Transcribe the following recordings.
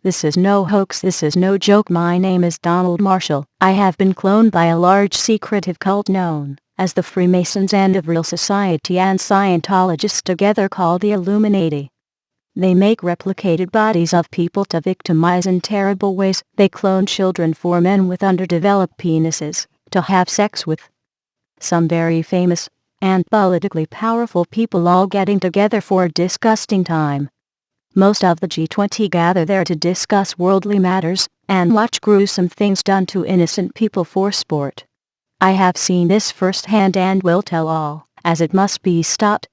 This is no hoax, this is no joke. My name is Donald Marshall. I have been cloned by a large secretive cult known as the Freemasons and of Real Society and Scientologists together called the Illuminati. They make replicated bodies of people to victimize in terrible ways. They clone children for men with underdeveloped penises to have sex with. Some very famous and politically powerful people all getting together for a disgusting time. Most of the G20 gather there to discuss worldly matters and watch gruesome things done to innocent people for sport. I have seen this firsthand and will tell all, as it must be stopped.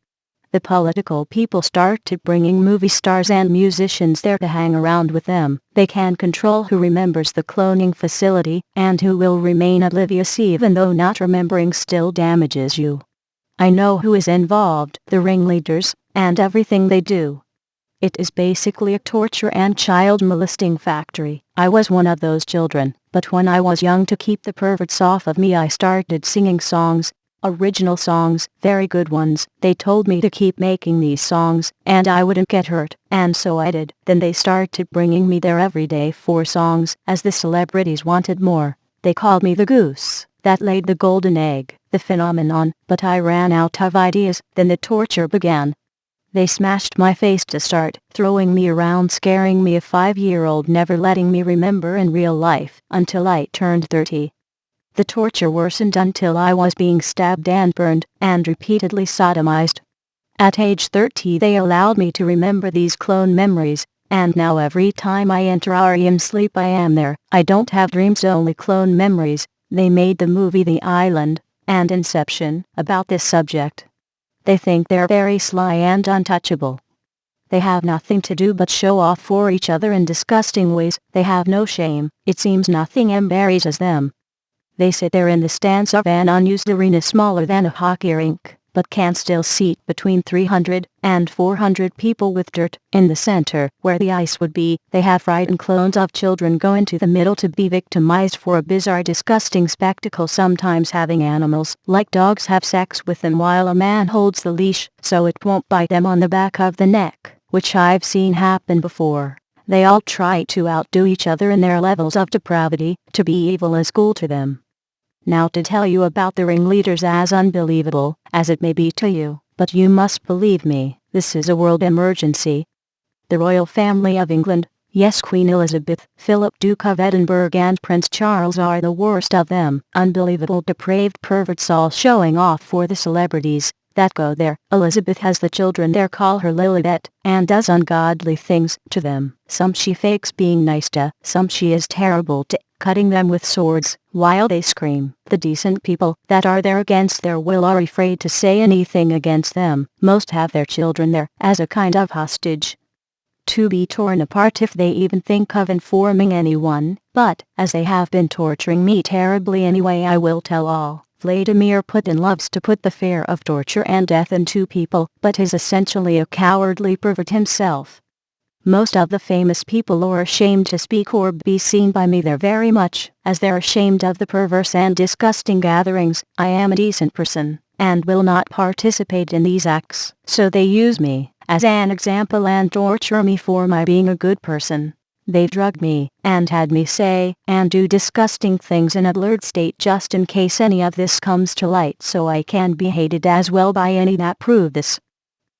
The political people started bringing movie stars and musicians there to hang around with them. They can control who remembers the cloning facility and who will remain oblivious, even though not remembering still damages you. I know who is involved, the ringleaders, and everything they do. It is basically a torture and child molesting factory. I was one of those children, but when I was young, to keep the perverts off of me, I started singing songs. Original songs, very good ones. They told me to keep making these songs, and I wouldn't get hurt, and so I did. Then they started bringing me there every day for songs, as the celebrities wanted more. They called me the goose that laid the golden egg, the phenomenon, but I ran out of ideas. Then the torture began. They smashed my face to start, throwing me around, scaring me, a 5-year-old, never letting me remember in real life, until I turned 30. The torture worsened until I was being stabbed and burned, and repeatedly sodomized. At age 30 they allowed me to remember these clone memories, and now every time I enter REM sleep I am there. I don't have dreams, only clone memories. They made the movie The Island and Inception about this subject. They think they're very sly and untouchable. They have nothing to do but show off for each other in disgusting ways. They have no shame. It seems nothing embarrasses them. They sit there in the stands of an unused arena smaller than a hockey rink, but can still seat between 300 and 400 people with dirt in the center where the ice would be. They have frightened clones of children go into the middle to be victimized for a bizarre, disgusting spectacle, sometimes having animals like dogs have sex with them while a man holds the leash so it won't bite them on the back of the neck, which I've seen happen before. They all try to outdo each other in their levels of depravity. To be evil is cool to them. Now to tell you about the ringleaders, as unbelievable as it may be to you, but you must believe me, this is a world emergency. The royal family of England, yes, Queen Elizabeth, Philip, Duke of Edinburgh and Prince Charles are the worst of them. Unbelievable depraved perverts all showing off for the celebrities that go there. Elizabeth has the children there call her Lilibet and does ungodly things to them. Some she fakes being nice to, some she is terrible to, cutting them with swords while they scream. The decent people that are there against their will are afraid to say anything against them. Most have their children there as a kind of hostage, to be torn apart if they even think of informing anyone. But, as they have been torturing me terribly anyway, I will tell all. Vladimir Putin loves to put the fear of torture and death into people, but is essentially a cowardly pervert himself. Most of the famous people are ashamed to speak or be seen by me there, very much as they're ashamed of the perverse and disgusting gatherings. I am a decent person, and will not participate in these acts, so they use me as an example and torture me for my being a good person. They drugged me, and had me say and do disgusting things in a blurred state just in case any of this comes to light, so I can be hated as well by any that prove this.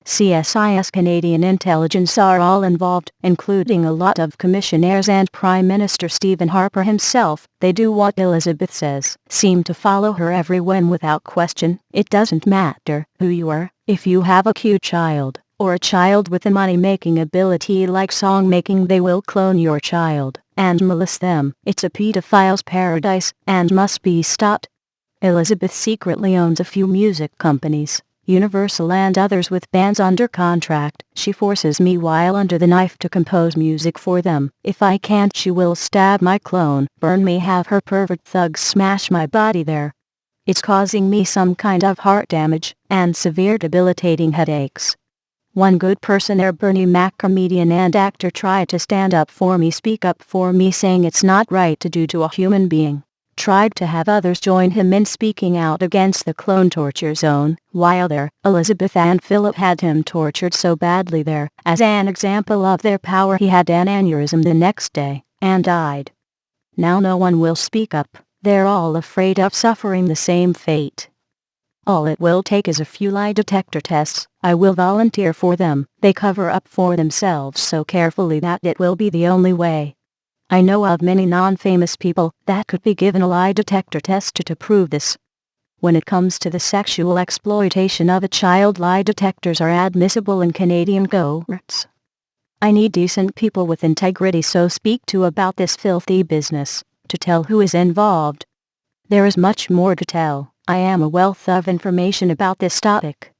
CSIS, Canadian intelligence, are all involved, including a lot of commissionaires and Prime Minister Stephen Harper himself. They do what Elizabeth says, seem to follow her every whim without question. It doesn't matter who you are, if you have a cute child, or a child with a money-making ability like song-making, they will clone your child and molest them. It's a pedophile's paradise, and must be stopped. Elizabeth secretly owns a few music companies, Universal and others, with bands under contract. She forces me while under the knife to compose music for them. If I can't, she will stab my clone, burn me, have her pervert thugs smash my body there. It's causing me some kind of heart damage and severe debilitating headaches. One good person there, Bernie Mac, comedian and actor, tried to stand up for me, speak up for me, saying it's not right to do to a human being. tried to have others join him in speaking out against the clone torture zone. While there, Elizabeth and Philip had him tortured so badly there. As an example of their power, he had an aneurysm the next day, and died. Now no one will speak up. They're all afraid of suffering the same fate. All it will take is a few lie detector tests. I will volunteer for them. They cover up for themselves so carefully that it will be the only way. I know of many non-famous people that could be given a lie detector test to prove this. When it comes to the sexual exploitation of a child, lie detectors are admissible in Canadian courts. I need decent people with integrity, so speak to about this filthy business, to tell who is involved. There is much more to tell. I am a wealth of information about this topic.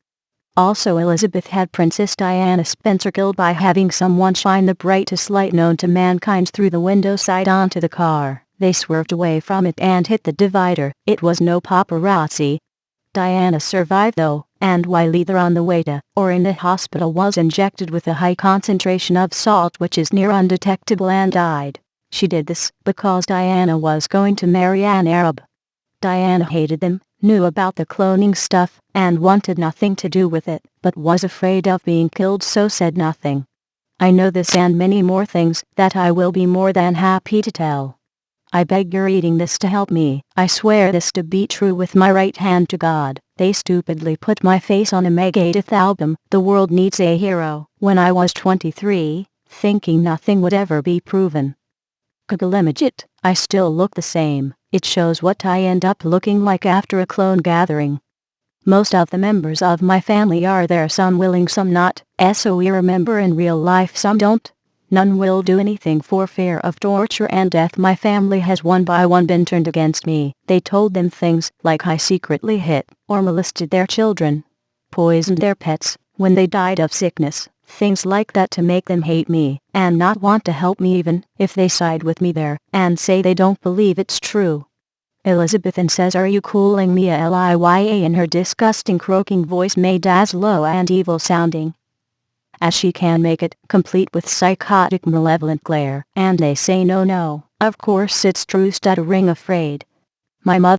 Also, Elizabeth had Princess Diana Spencer killed by having someone shine the brightest light known to mankind through the window side onto the car. They swerved away from it and hit the divider. It was no paparazzi. Diana survived though, and while either on the way to or in the hospital was injected with a high concentration of salt which is near undetectable and died. She did this because Diana was going to marry an Arab. Diana hated them, knew about the cloning stuff, and wanted nothing to do with it, but was afraid of being killed, so said nothing. I know this and many more things that I will be more than happy to tell. I beg your reading this to help me. I swear this to be true with my right hand to God. They stupidly put my face on a Megadeth album, The World Needs a Hero, when I was 23, thinking nothing would ever be proven. Google image it. I still look the same. It shows what I end up looking like after a clone gathering. Most of the members of my family are there, some willing, some not, so we remember in real life, some don't. None will do anything for fear of torture and death. My family has one by one been turned against me. They told them things like I secretly hit or molested their children, poisoned their pets when they died of sickness, things like that to make them hate me and not want to help me even if they side with me there and say they don't believe it's true. Elizabeth and says, "Are you cooling me?" Liya in her disgusting croaking voice, made as low and evil sounding as she can make it, complete with psychotic malevolent glare. And they say, "No, no, of course it's true," stuttering afraid. My mother